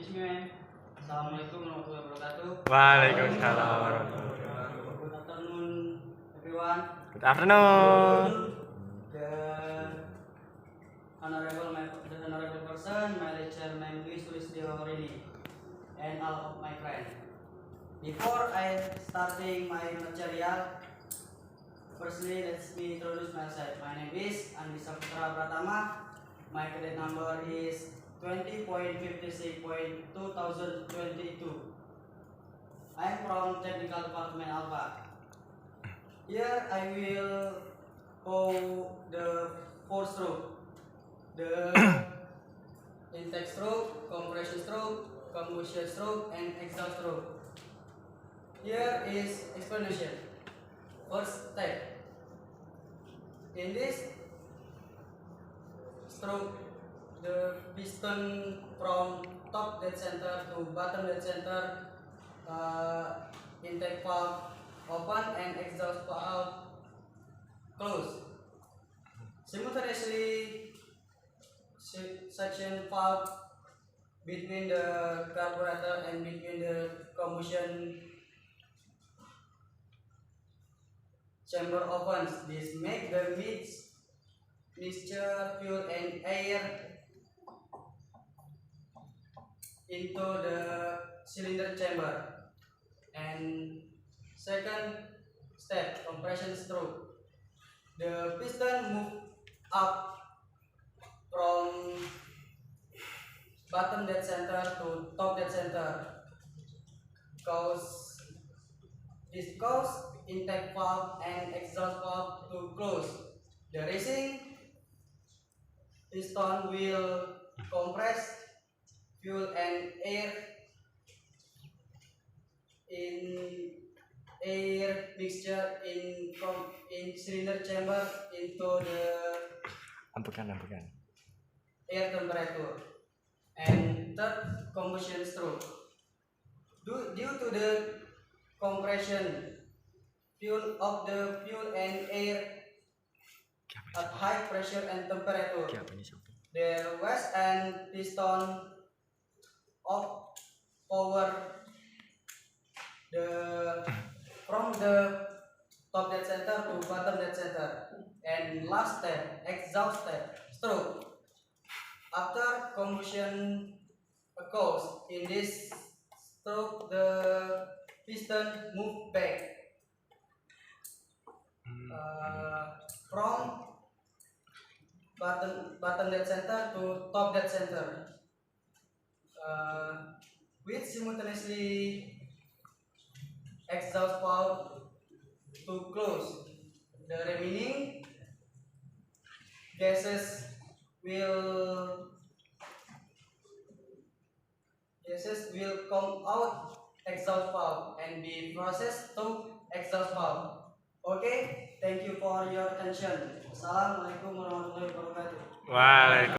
Bismillah. Assalamualaikum warahmatullahi wabarakatuh. Waalaikumsalam warahmatullahi wabarakatuh. Good afternoon, everyone. Good afternoon. The honorable person, my lecturer name is Sulistyo Horini, and all of my friends. Before I starting my material, firstly let me introduce myself. My name is Andi Saputra Pratama. My credit number is 20.56.2022. I am from Technical Department Alpha. Here I will go the four stroke, the intake stroke, compression stroke, combustion stroke, and exhaust stroke. Here is explanation. First step. In this stroke, the piston from top dead center to bottom dead center, intake valve open and exhaust valve close. Simultaneously, suction valve between the carburetor and between the combustion chamber opens. This makes the mixture fuel and air into the cylinder chamber. And second step, compression stroke. The piston move up from bottom dead center to top dead center. This cause intake valve and exhaust valve to close. The racing piston will compress fuel and air in air mixture in cylinder chamber into the Ampukan. air temperature. And third, combustion stroke. Due to the compression fuel of the fuel and air at high pressure and temperature, the waste and piston of power from the top dead center to bottom dead center. And last step, exhaust step, stroke. After combustion occurs, in this stroke the piston move back from bottom dead center to top dead center, with simultaneously exhaust valve to close. The remaining gases will come out exhaust valve and be processed to exhaust valve. Okay, thank you for your attention. Assalamualaikum warahmatullahi wabarakatuh. Waalaikumsalam.